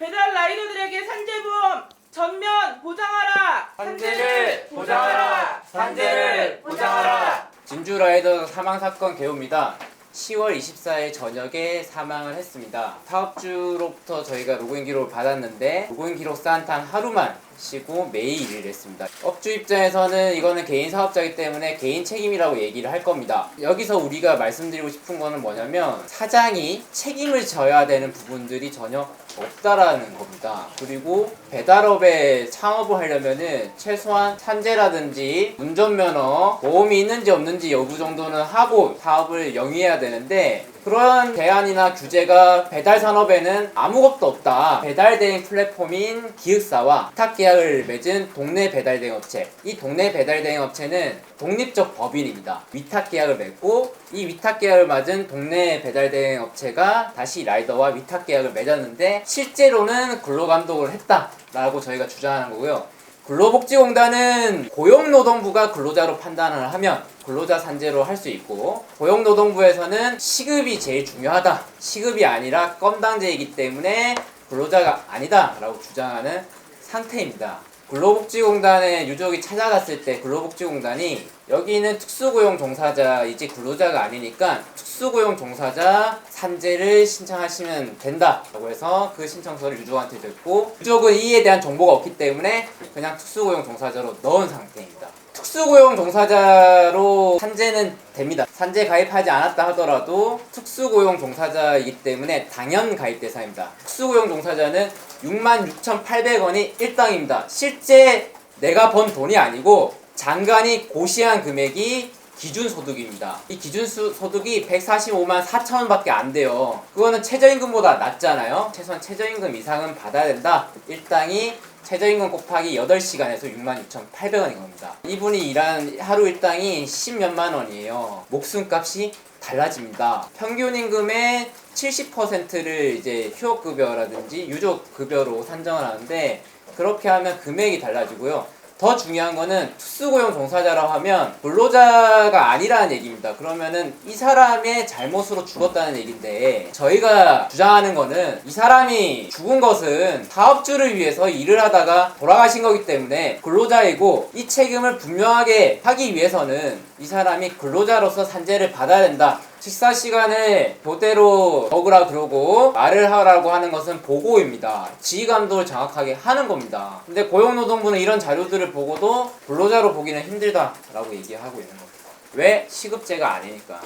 배달 라이더들에게 산재보험 전면 보장하라. 산재를 보장하라. 산재를 보장하라. 진주 라이더 사망 사건 개요입니다. 10월 24일 저녁에 사망을 했습니다. 사업주로부터 저희가 로그인 기록을 받았는데 로그인 기록 쌓은 한 하루만 쉬고 매일 일을 했습니다. 업주 입장에서는 이거는 개인 사업자이기 때문에 개인 책임이라고 얘기를 할 겁니다. 여기서 우리가 말씀드리고 싶은 거는 뭐냐면 사장이 책임을 져야 되는 부분들이 전혀 없다라는 겁니다. 그리고 배달업에 창업을 하려면은 최소한 산재라든지 운전면허, 보험이 있는지 없는지 여부 정도는 하고 사업을 영위해야 되는데 그런 대안이나 규제가 배달 산업에는 아무것도 없다. 배달 대행 플랫폼인 기획사와 위탁 계약을 맺은 동네 배달 대행 업체. 이 동네 배달 대행 업체는 독립적 법인입니다. 위탁 계약을 맺고 이 위탁 계약을 맺은 동네 배달 대행 업체가 다시 라이더와 위탁 계약을 맺었는데 실제로는 근로 감독을 했다라고 저희가 주장하는 거고요. 근로복지공단은 고용노동부가 근로자로 판단을 하면 근로자 산재로 할 수 있고 고용노동부에서는 시급이 제일 중요하다. 시급이 아니라 건당제이기 때문에 근로자가 아니다 라고 주장하는 상태입니다. 근로복지공단에 유족이 찾아갔을 때 근로복지공단이 여기는 특수고용 종사자이지 근로자가 아니니까 특수고용 종사자 산재를 신청하시면 된다 라고 해서 그 신청서를 유족한테 줬고 유족은 이에 대한 정보가 없기 때문에 그냥 특수고용 종사자로 넣은 상태입니다. 특수고용 종사자로 산재는 됩니다. 산재 가입하지 않았다 하더라도 특수고용 종사자이기 때문에 당연 가입 대상입니다. 특수고용 종사자는 66,800원이 일당입니다. 실제 내가 번 돈이 아니고 장관이 고시한 금액이 기준소득입니다. 이 기준소득이 145만 4천 원밖에 안 돼요. 그거는 최저임금보다 낮잖아요. 최소한 최저임금 이상은 받아야 된다. 일당이 최저임금 곱하기 8시간에서 66,800원인 겁니다. 이분이 일한 하루 일당이 10몇만 원이에요. 목숨값이 달라집니다. 평균 임금의 70%를 이제 휴업급여라든지 유족급여로 산정을 하는데 그렇게 하면 금액이 달라지고요. 더 중요한 거는 특수고용 종사자라고 하면 근로자가 아니라는 얘기입니다. 그러면은 이 사람의 잘못으로 죽었다는 얘기인데 저희가 주장하는 거는 이 사람이 죽은 것은 사업주를 위해서 일을 하다가 돌아가신 거기 때문에 근로자이고 이 책임을 분명하게 하기 위해서는 이 사람이 근로자로서 산재를 받아야 된다. 식사 시간에 교대로 먹으라 그러고 말을 하라고 하는 것은 보고입니다. 지휘감독을 정확하게 하는 겁니다. 근데 고용노동부는 이런 자료들을 보고도 근로자로 보기는 힘들다라고 얘기하고 있는 겁니다. 왜? 시급제가 아니니까.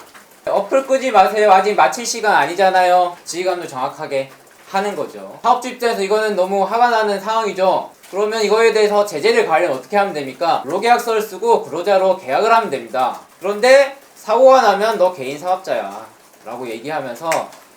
어플 끄지 마세요. 아직 마칠 시간 아니잖아요. 지휘감독 정확하게 하는 거죠. 사업주 입장에서 이거는 너무 화가 나는 상황이죠. 그러면 이거에 대해서 제재를 가하려면 어떻게 하면 됩니까? 근로계약서를 쓰고 근로자로 계약을 하면 됩니다. 그런데 사고가 나면 너 개인 사업자야 라고 얘기하면서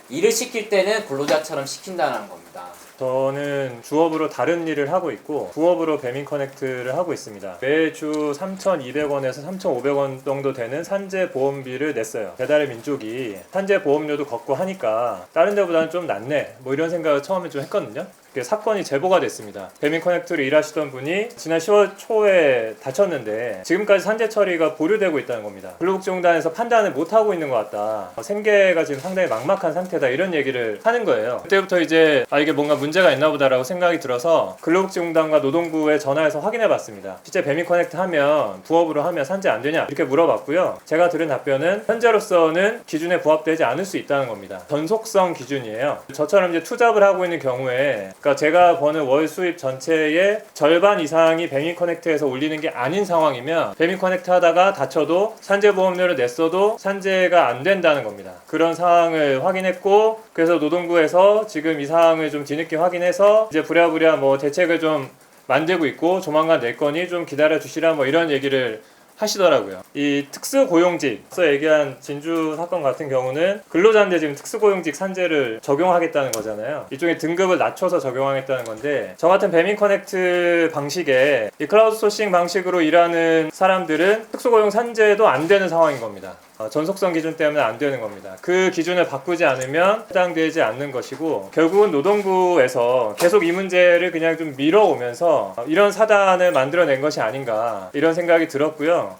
일을 시킬 때는 근로자처럼 시킨다는 겁니다. 저는 주업으로 다른 일을 하고 있고 부업으로 배민 커넥트를 하고 있습니다. 매주 3,200원에서 3,500원 정도 되는 산재 보험비를 냈어요. 배달의 민족이 산재 보험료도 걷고 하니까 다른 데보다는 좀 낫네 뭐 이런 생각을 처음에 좀 했거든요. 사건이 제보가 됐습니다. 배민 커넥트를 일하시던 분이 지난 10월 초에 다쳤는데 지금까지 산재 처리가 보류되고 있다는 겁니다. 근로복지공단에서 판단을 못하고 있는 것 같다. 생계가 지금 상당히 막막한 상태다 이런 얘기를 하는 거예요. 그때부터 이제 이게 뭔가 문제가 있나 보다라고 생각이 들어서 근로복지공단과 노동부에 전화해서 확인해 봤습니다. 실제 배민 커넥트 하면 부업으로 하면 산재 안 되냐 이렇게 물어봤고요. 제가 들은 답변은 현재로서는 기준에 부합되지 않을 수 있다는 겁니다. 전속성 기준이에요. 저처럼 이제 투잡을 하고 있는 경우에 그러니까 제가 버는 월 수입 전체의 절반 이상이 배민 커넥트에서 올리는 게 아닌 상황이면 배민 커넥트 하다가 다쳐도 산재보험료를 냈어도 산재가 안 된다는 겁니다. 그런 상황을 확인했고 그래서 노동부에서 지금 이 상황을 좀 뒤늦게 확인해서 이제 부랴부랴 뭐 대책을 좀 만들고 있고 조만간 낼 거니 좀 기다려 주시라 뭐 이런 얘기를 하시더라고요. 이 특수고용직, 앞서 얘기한 진주 사건 같은 경우는 근로자인데 지금 특수고용직 산재를 적용하겠다는 거잖아요. 이쪽에 등급을 낮춰서 적용하겠다는 건데 저 같은 배민 커넥트 방식의 이 클라우드 소싱 방식으로 일하는 사람들은 특수고용 산재도 안 되는 상황인 겁니다. 전속성 기준 때문에 안 되는 겁니다. 그 기준을 바꾸지 않으면 해당되지 않는 것이고 결국은 노동부에서 계속 이 문제를 그냥 좀 밀어오면서 이런 사단을 만들어낸 것이 아닌가 이런 생각이 들었고요.